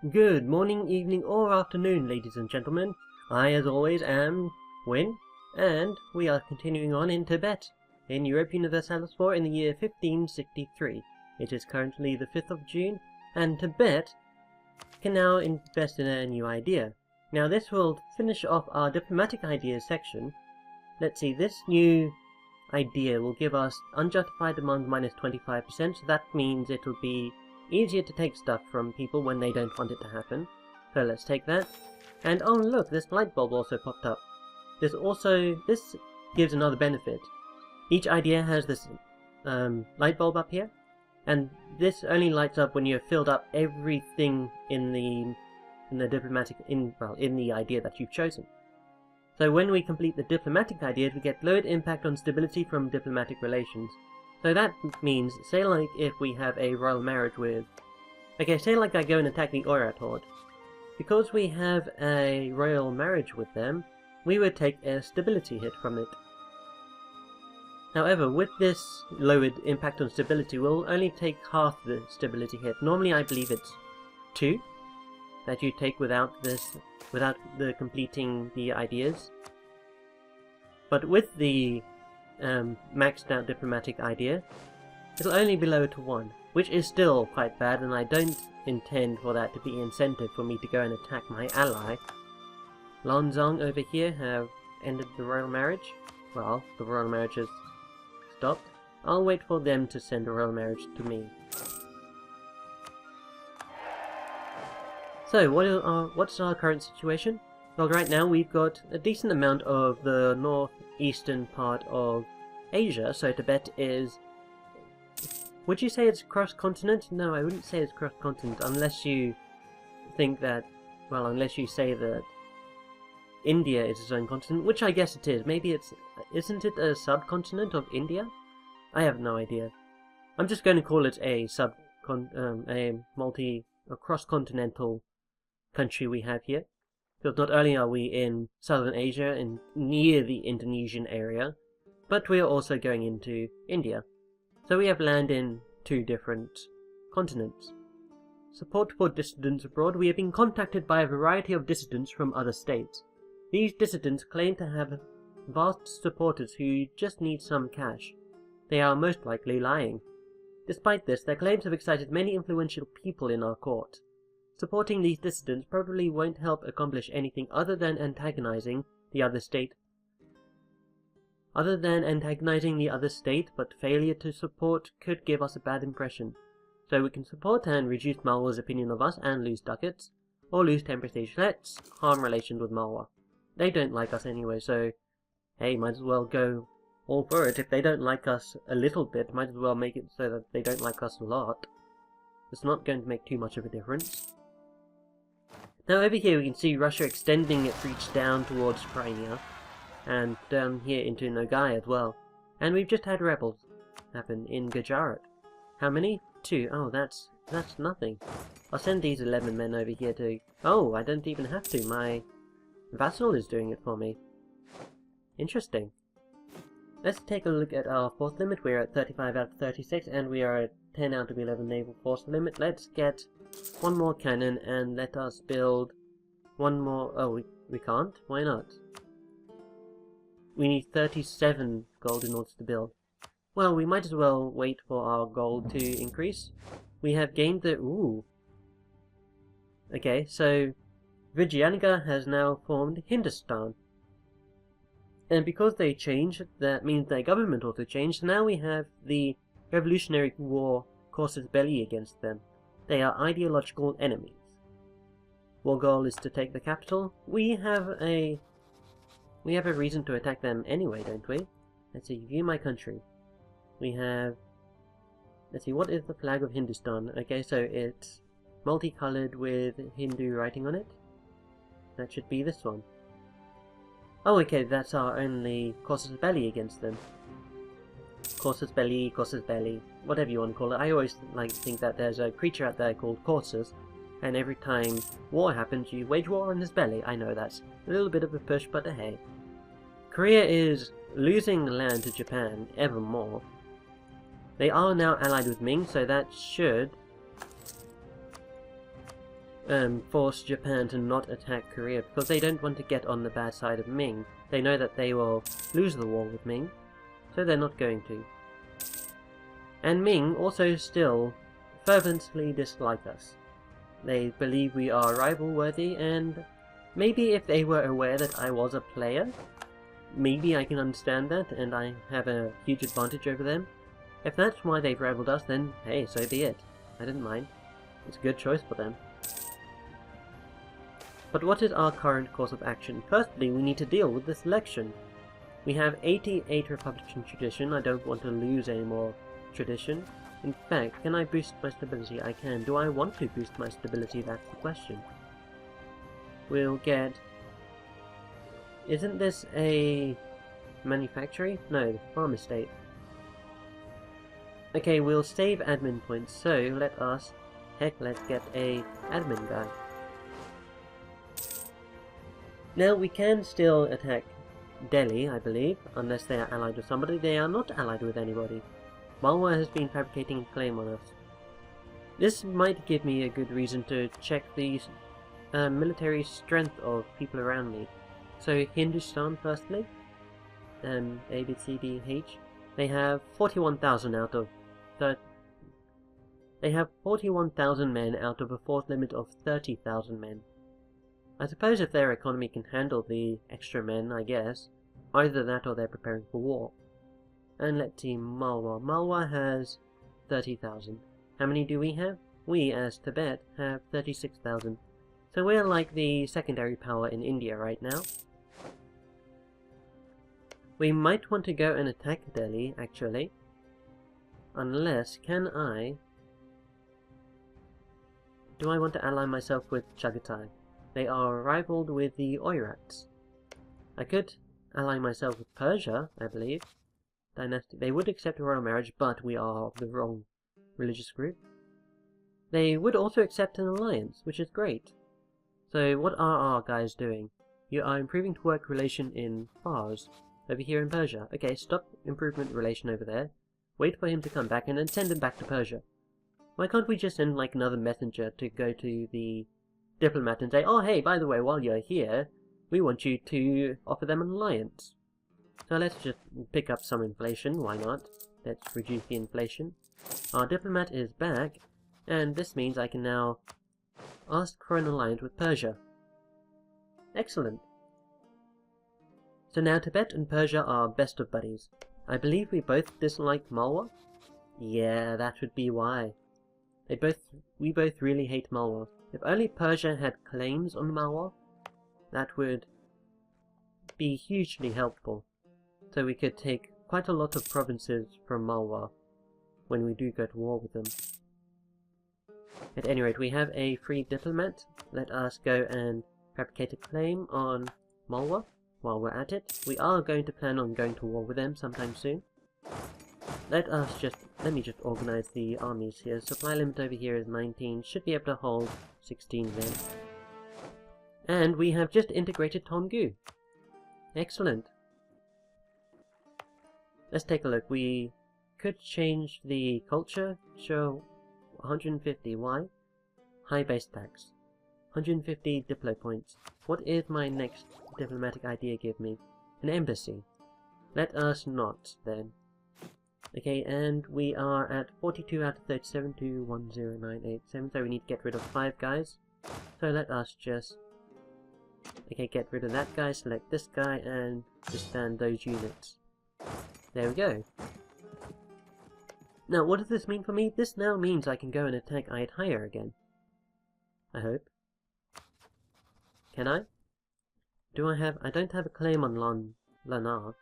Good morning, evening, or afternoon, ladies and gentlemen. I, as always, am Wynn, and we are continuing on in Tibet, in Europa Universalis IV in the year 1563. It is currently the 5th of June, and Tibet can now invest in a new idea. Now this will finish off our diplomatic ideas section. Let's see, this new idea will give us unjustified demand minus 25%, so that means it will be easier to take stuff from people when they don't want it to happen. So let's take that. And oh look, this light bulb also popped up. This gives another benefit. Each idea has this light bulb up here, and this only lights up when you have filled up everything in the idea that you've chosen. So when we complete the diplomatic idea, we get lowered impact on stability from diplomatic relations. So that means, say like if we have a royal marriage with... Okay, say like I go and attack the Oirat Horde. Because we have a royal marriage with them, we would take a stability hit from it. However, with this lowered impact on stability, we'll only take half the stability hit. Normally I believe it's 2 that you take without the completing the ideas. But with the maxed out diplomatic idea, it'll only be lowered to 1, which is still quite bad, and I don't intend for that to be incentive for me to go and attack my ally. Lanzong over here have ended the royal marriage. Well, the royal marriage has stopped. I'll wait for them to send a royal marriage to me. So, what's our current situation? Well, right now we've got a decent amount of the northeastern part of Asia, so Tibet is... Would you say it's cross-continent? No, I wouldn't say it's cross-continent, unless you think that... Well, unless you say that India is its own continent, which I guess it is. Maybe it's... Isn't it a subcontinent of India? I have no idea. I'm just going to call it a cross-continental country we have here. Because not only are we in southern Asia and near the Indonesian area, but we are also going into India. So we have land in 2 different continents. Support for dissidents abroad. We have been contacted by a variety of dissidents from other states. These dissidents claim to have vast supporters who just need some cash. They are most likely lying. Despite this, their claims have excited many influential people in our court. Supporting these dissidents probably won't help accomplish anything other than antagonizing the other state. But failure to support could give us a bad impression. So we can support and reduce Malwa's opinion of us and lose ducats, or lose 10 prestige. Let's harm relations with Malwa. They don't like us anyway, so hey, might as well go all for it. If they don't like us a little bit, might as well make it so that they don't like us a lot. It's not going to make too much of a difference. Now over here we can see Russia extending its reach down towards Crimea, and down here into Nogai as well. And we've just had rebels happen in Gujarat. How many? 2. Oh, that's nothing. I'll send these 11 men over here to... Oh, I don't even have to. My vassal is doing it for me. Interesting. Let's take a look at our force limit. We're at 35 out of 36, and we are at 10 out of 11 naval force limit. Let's get 1 more cannon, and let us build 1 more... Oh, we can't? Why not? We need 37 gold in order to build. Well, we might as well wait for our gold to increase. We have gained the... Ooh. Okay, so Vijayanagara has now formed Hindustan. And because they changed, that means their government also changed. Now we have the Revolutionary War casus belli against them. They are ideological enemies. Our goal is to take the capital. We have a reason to attack them anyway, don't we? Let's see, view my country. We have... Let's see, what is the flag of Hindustan? Okay, so it's multicolored with Hindu writing on it. That should be this one. Oh, okay, that's our only casus belli against them. Casus belli, whatever you want to call it. I always like to think that there's a creature out there called Casus, and every time war happens, you wage war on his belly. I know that's a little bit of a push, but hey. Korea is losing land to Japan ever more. They are now allied with Ming, so that should force Japan to not attack Korea, because they don't want to get on the bad side of Ming. They know that they will lose the war with Ming, so they're not going to. And Ming also still fervently dislike us. They believe we are rival-worthy, and maybe if they were aware that I was a player, maybe I can understand that, and I have a huge advantage over them. If that's why they've rivaled us, then hey, so be it. I didn't mind. It's a good choice for them. But what is our current course of action? Firstly, we need to deal with this election. We have 88 Republican tradition. I don't want to lose any more tradition. In fact, can I boost my stability? I can. Do I want to boost my stability? That's the question. We'll get... Isn't this a manufactory? No, the farm estate. Okay, we'll save admin points, so let's get a admin guy. Now, we can still attack Delhi, I believe, unless they are allied with somebody. They are not allied with anybody. Malwa has been fabricating a claim on us. This might give me a good reason to check the military strength of people around me. So, Hindustan, firstly. A, B, C, D, H. They have 41,000 out of... They have 41,000 men out of a force limit of 30,000 men. I suppose if their economy can handle the extra men, I guess. Either that or they're preparing for war. And let's see, Malwa. Malwa has 30,000. How many do we have? We, as Tibet, have 36,000. So we're like the secondary power in India right now. We might want to go and attack Delhi, actually. Unless, do I want to ally myself with Chagatai? They are rivaled with the Oirats. I could ally myself with Persia, I believe. Dynastic. They would accept a royal marriage, but we are of the wrong religious group. They would also accept an alliance, which is great. So what are our guys doing? You are improving to work relation in Fars, over here in Persia. Okay, stop improvement relation over there. Wait for him to come back and then send him back to Persia. Why can't we just send like another messenger to go to the diplomat and say, oh hey, by the way, while you're here, we want you to offer them an alliance. So let's just pick up some inflation, why not? Let's reduce the inflation. Our diplomat is back, and this means I can now ask for an alliance with Persia. Excellent. So now Tibet and Persia are best of buddies. I believe we both dislike Malwa? Yeah, that would be why. We both really hate Malwa. If only Persia had claims on Malwa, that would be hugely helpful. So we could take quite a lot of provinces from Malwa when we do go to war with them. At any rate, we have a free diplomat. Let us go and fabricate a claim on Malwa while we're at it. We are going to plan on going to war with them sometime soon. Let me just organize the armies here. Supply limit over here is 19. Should be able to hold 16 men. And we have just integrated Tongu. Excellent. Let's take a look. We could change the culture. Show 150. Why? High base tax. 150 diplo points. What is my next diplomatic idea give me? An embassy. Let us not, then. Okay, and we are at 42 out of 37 to 10987, so we need to get rid of 5 guys. So let us just... Okay, get rid of that guy, select this guy, and disband those units. There we go. Now, what does this mean for me? This now means I can go and attack Ayutthaya again. I hope. Can I? I don't have a claim on Lanar.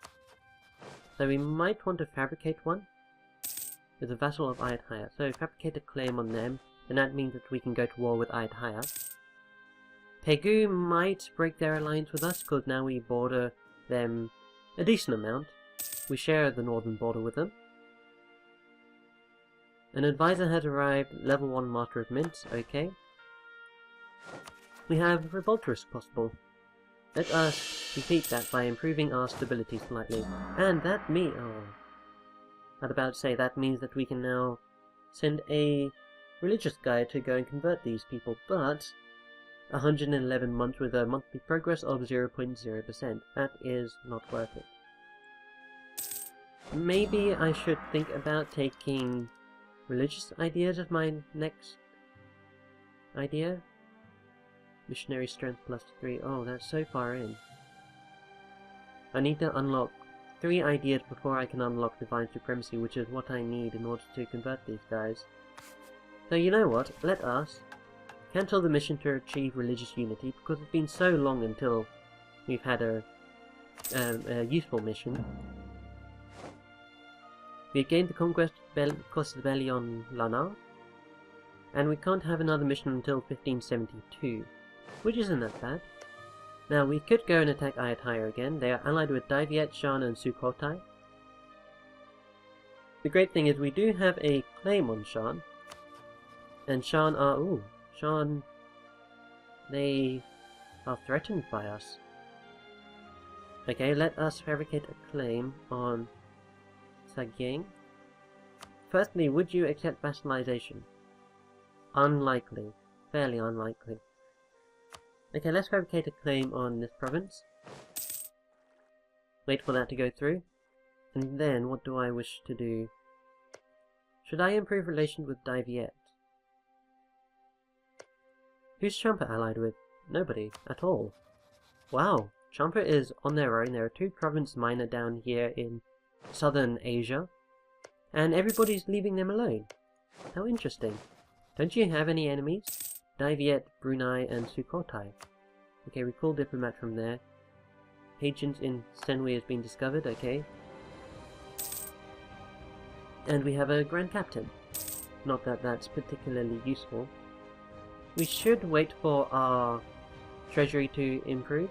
So we might want to fabricate one. With a vassal of Ayutthaya. So fabricate a claim on them, and that means that we can go to war with Ayutthaya. Pegu might break their alliance with us, because now we border them a decent amount. We share the northern border with them. An advisor has arrived, level 1 Master of Mints, okay. We have revolt risk possible. Let us defeat that by improving our stability slightly. And that I was about to say that means that we can now send a religious guy to go and convert these people, but 111 months with a monthly progress of 0.0%. That is not worth it. Maybe I should think about taking religious ideas as my next idea. Missionary strength +3. Oh, that's so far in. I need to unlock 3 ideas before I can unlock divine supremacy, which is what I need in order to convert these guys. So you know what, let us cancel the mission to achieve religious unity, because it's been so long until we've had a useful mission. We've gained the conquest of Belion Lana, and we can't have another mission until 1572, which isn't that bad. Now we could go and attack Ayutthaya again. They are allied with Daviet, Shan and Sukhothai. The great thing is we do have a claim on Shan, and Shan are... ooh, Shan... they are threatened by us. Okay, let us fabricate a claim on Sagyeng. Firstly, would you accept vassalization? Unlikely. Fairly unlikely. Okay, let's fabricate a claim on this province. Wait for that to go through. And then, what do I wish to do? Should I improve relations with Daviet? Who's Champa allied with? Nobody. At all. Wow. Champa is on their own. There are 2 province minor down here in southern Asia. And everybody's leaving them alone. How interesting. Don't you have any enemies? Daviet, Brunei, and Sukhothai. Okay, recall diplomat from there. Agents in Senway has been discovered, okay. And we have a Grand Captain. Not that that's particularly useful. We should wait for our treasury to improve.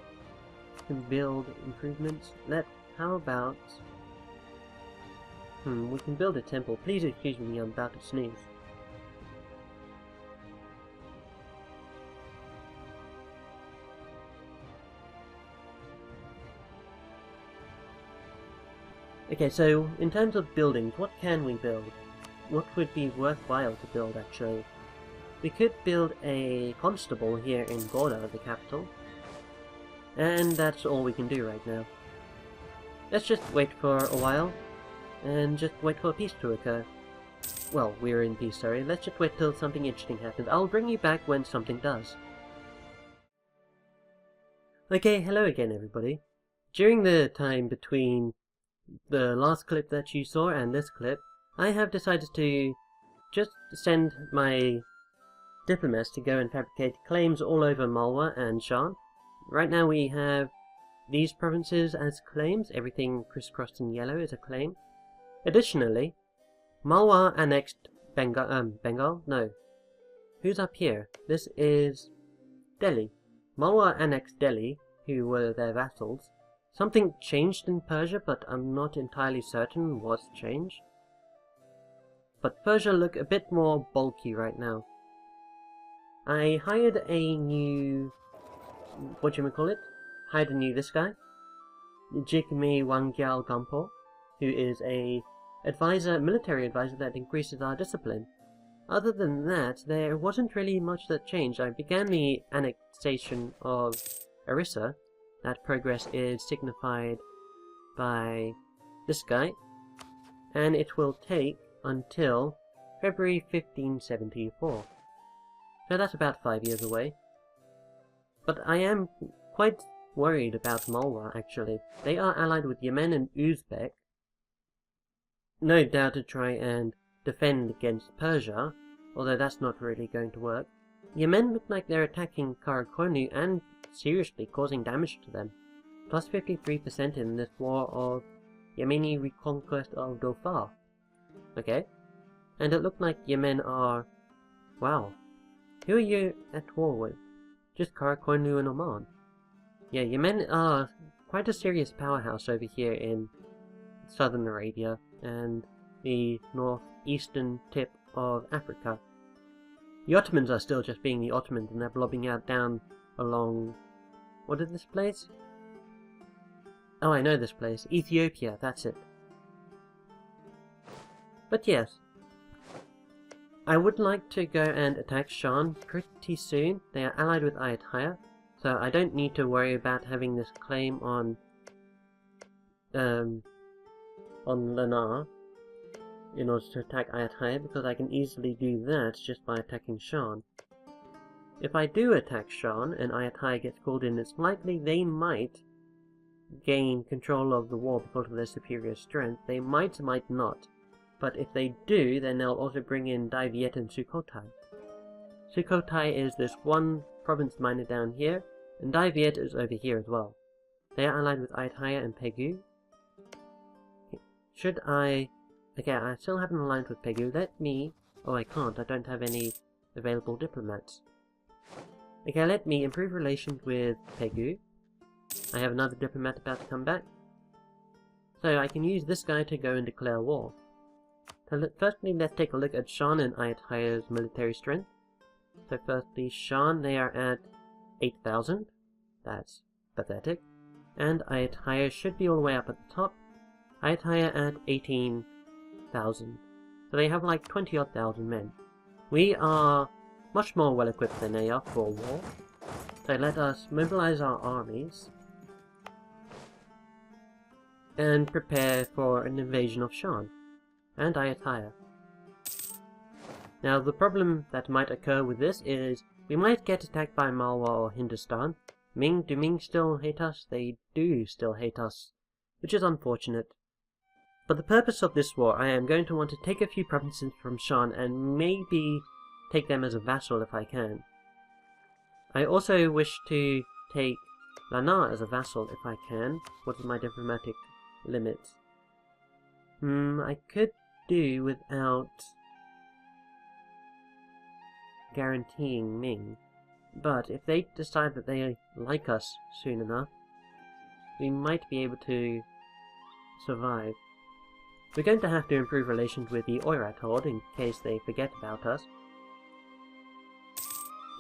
We can build improvements. How about... we can build a temple. Please excuse me, I'm about to sneeze. Okay, so in terms of buildings, what can we build? What would be worthwhile to build, actually? We could build a constable here in Gorda, the capital. And that's all we can do right now. Let's just wait for a while, and just wait for peace to occur. Well, we're in peace, sorry. Let's just wait till something interesting happens. I'll bring you back when something does. Okay, hello again, everybody. During the time between the last clip that you saw and this clip, I have decided to just send my diplomats to go and fabricate claims all over Malwa and Shan. Right now we have these provinces as claims. Everything crisscrossed in yellow is a claim. Additionally, Malwa annexed Bengal? No. Who's up here? This is Delhi. Malwa annexed Delhi, who were their vassals. Something changed in Persia, but I'm not entirely certain what's changed. But Persia look a bit more bulky right now. I hired a new... this guy. Jigme Wangyal Gampo, who is a military advisor that increases our discipline. Other than that, there wasn't really much that changed. I began the annexation of Orissa. That progress is signified by this guy, and it will take until February 1574. So that's about 5 years away. But I am quite worried about Malwa, actually. They are allied with Yemen and Uzbek, no doubt to try and defend against Persia, although that's not really going to work. Yemen look like they're attacking Karakorum and seriously causing damage to them. Plus 53% in this war of Yemeni reconquest of Dhofar. Okay. And it looked like Yemen are... wow. Who are you at war with? Just Karakorum and Oman. Yeah, Yemen are quite a serious powerhouse over here in southern Arabia and the northeastern tip of Africa. The Ottomans are still just being the Ottomans, and they're blobbing out down along... what is this place? Oh, I know this place. Ethiopia, that's it. But yes. I would like to go and attack Shan pretty soon. They are allied with Ayutthaya, so I don't need to worry about having this claim on Lannar in order to attack Ayutthaya, because I can easily do that just by attacking Shan. If I do attack Shan and Ayutthaya gets called in, it's likely they might gain control of the war because of their superior strength. They might not. But if they do, then they'll also bring in Dai Viet and Sukhothai. Sukhothai is this one province minor down here, and Dai Viet is over here as well. They are allied with Ayutthaya and Pegu. Should I... Okay, I still have an alliance with Pegu. Let me... Oh, I can't. I don't have any available diplomats. Okay, let me improve relations with Pegu. I have another diplomat about to come back. So I can use this guy to go and declare war. So firstly, let's take a look at Shan and Ayutthaya's military strength. So firstly, Shan, they are at 8,000. That's pathetic. And Ayutthaya should be all the way up at the top. Ayutthaya at 18,000. So they have like 20-odd thousand men. We are much more well equipped than they are for war. So let us mobilize our armies and prepare for an invasion of Shan and Ayutthaya. Now the problem that might occur with this is we might get attacked by Malwa or Hindustan. Do Ming still hate us? They do still hate us, which is unfortunate. For the purpose of this war, I am going to want to take a few provinces from Shan and maybe take them as a vassal if I can. I also wish to take Lannar as a vassal if I can. What is my diplomatic limits? I could do without guaranteeing Ming, but if they decide that they like us soon enough, we might be able to survive. We're going to have to improve relations with the Oirat Horde in case they forget about us.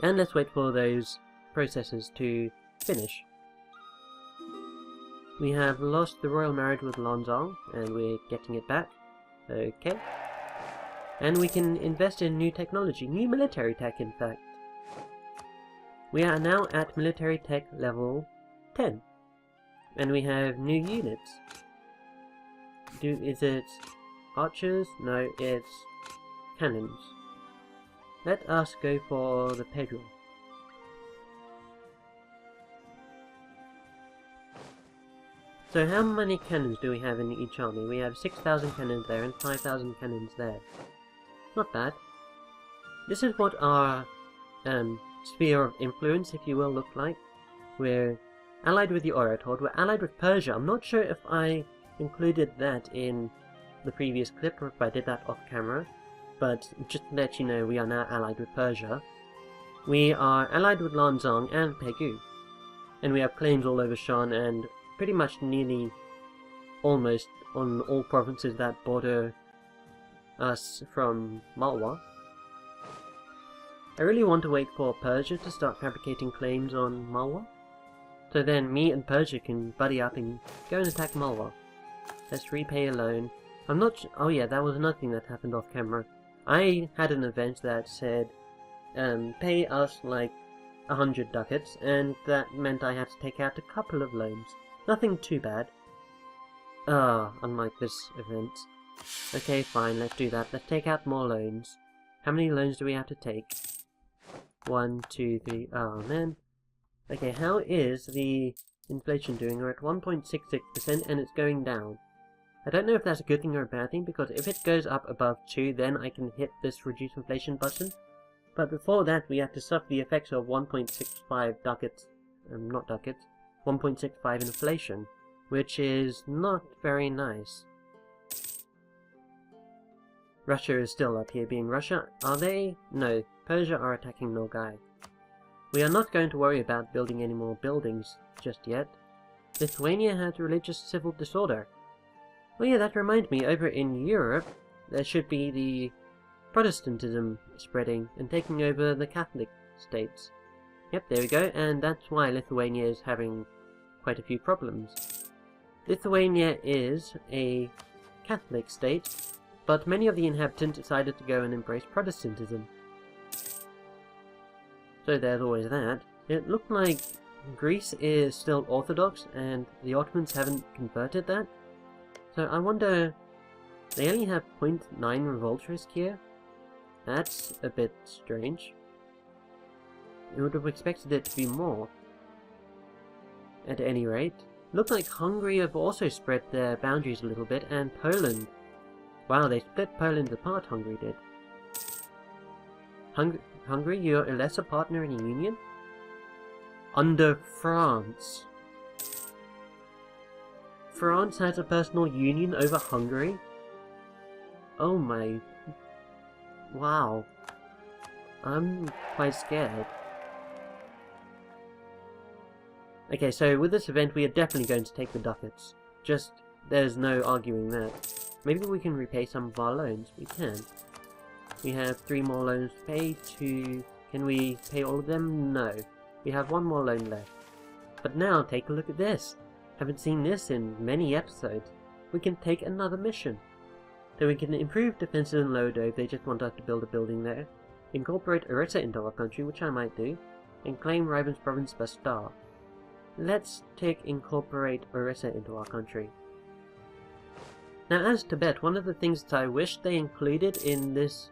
And let's wait for those processes to finish. We have lost the royal marriage with Lonzong, and we're getting it back. Okay. And we can invest in new technology, new military tech in fact. We are now at military tech level 10. And we have new units. Is it archers? No, it's cannons. Let us go for the Pedro. So how many cannons do we have in each army? We have 6,000 cannons there and 5,000 cannons there. Not bad. This is what our sphere of influence, if you will, look like. We're allied with the Oirat Horde. We're allied with Persia. I'm not sure if I included that in the previous clip or if I did that off camera. But just to let you know, we are now allied with Persia. We are allied with Lanzong and Pegu. And we have claims all over Shan and pretty much nearly almost on all provinces that border us from Malwa. I really want to wait for Persia to start fabricating claims on Malwa. So then me and Persia can buddy up and go and attack Malwa. Let's repay a loan. I'm not oh yeah, that was another thing that happened off camera. I had an event that said, pay us like 100 ducats, and that meant I had to take out a couple of loans. Nothing too bad. Unlike this event. Okay, fine, let's do that. Let's take out more loans. How many loans do we have to take? 1, 2, 3, oh man. Okay, how is the inflation doing? We're at 1.66% and it's going down. I don't know if that's a good thing or a bad thing, because if it goes up above 2, then I can hit this reduce inflation button. But before that, we have to suffer the effects of 1.65 ducats, not ducats, 1.65 inflation, which is not very nice. Russia is still up here being Russia. Are they? No, Persia are attacking Nogai. We are not going to worry about building any more buildings just yet. Lithuania has religious civil disorder. Oh yeah, that reminds me, over in Europe, there should be the Protestantism spreading and taking over the Catholic states. Yep, there we go, and that's why Lithuania is having quite a few problems. Lithuania is a Catholic state, but many of the inhabitants decided to go and embrace Protestantism. So there's always that. It looked like Greece is still Orthodox and the Ottomans haven't converted that. So I wonder, they only have 0.9 revolt risk here? That's a bit strange. I would have expected it to be more. At any rate, looked like Hungary have also spread their boundaries a little bit, and Poland. Wow, they split Poland apart, Hungary did. Hungary, you're a lesser partner in a union? Under France. France has a personal union over Hungary? Oh my... Wow. I'm quite scared. Okay, so with this event we are definitely going to take the ducats. Just, there's no arguing that. Maybe we can repay some of our loans. We can. We have 3 more loans to pay. Can we pay all of them? No. We have 1 more loan left. But now, take a look at this. Haven't seen this in many episodes. We can take another mission. So we can improve defenses in Lodo if they just want us to build a building there. Incorporate Orissa into our country, which I might do. And claim Riven's province Bastar. Let's incorporate Orissa into our country. Now as Tibet, one of the things that I wish they included in this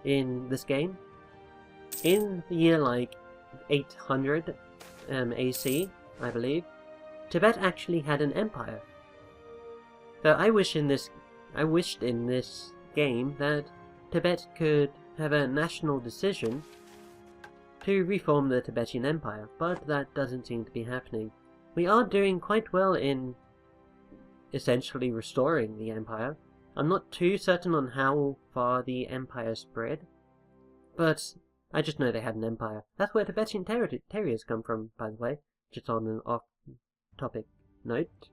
game, in the year like 800 AC, I believe, Tibet actually had an empire. So I wished in this game that Tibet could have a national decision to reform the Tibetan Empire, but that doesn't seem to be happening. We are doing quite well in essentially restoring the empire. I'm not too certain on how far the empire spread, but I just know they had an empire. That's where Tibetan terriers come from, by the way, just on an off-topic note.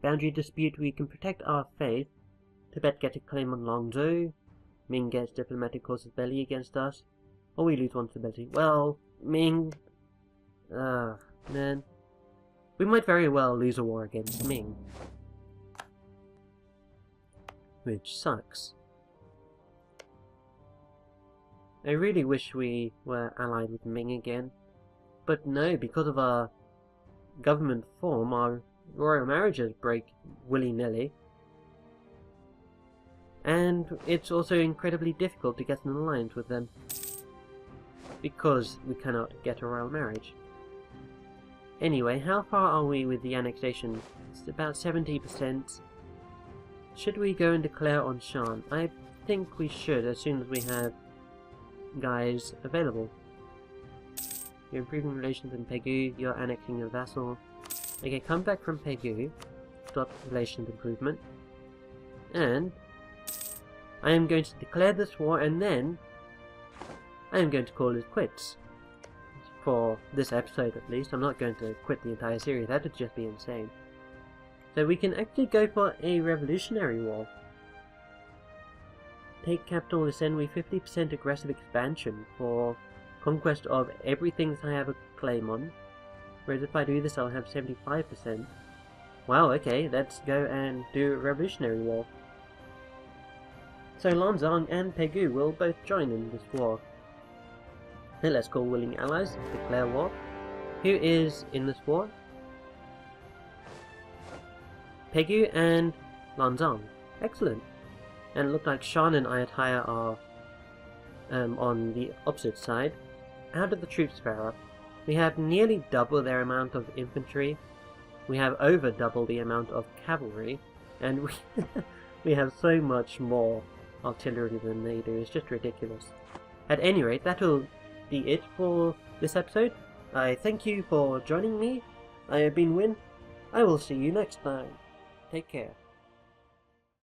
Boundary dispute, we can protect our faith. Tibet gets a claim on Longzhou. Ming gets diplomatic causes belly against us. Or we lose 1 stability. Well, Ming... man. We might very well lose a war against Ming. Which sucks. I really wish we were allied with Ming again. But no, because of our government form, our royal marriages break willy-nilly. And it's also incredibly difficult to get an alliance with them, because we cannot get a royal marriage. Anyway, how far are we with the annexation? It's about 70%. Should we go and declare on Shan? I think we should, as soon as we have guys available. You're improving relations in Pegu, you're annexing a vassal. Okay, come back from Pegu, stop relations improvement, and I am going to declare this war, and then I am going to call it quits. For this episode at least. I'm not going to quit the entire series, that would just be insane. So we can actually go for a revolutionary war. Take capital Lisenwi, 50% aggressive expansion for conquest of everything that I have a claim on. Whereas if I do this I'll have 75%. Wow, okay, let's go and do a revolutionary war. So Lanzang and Pegu will both join in this war. Now let's call willing allies, declare war. Who is in this war? Pegu and Lanzang. Excellent. And it looked like Shan and Ayutthaya are on the opposite side. How did the troops fare up? We have nearly double their amount of infantry. We have over double the amount of cavalry. And we have so much more artillery than they do. It's just ridiculous. At any rate, that'll be it for this episode. I thank you for joining me. I have been Wynn. I will see you next time. Take care.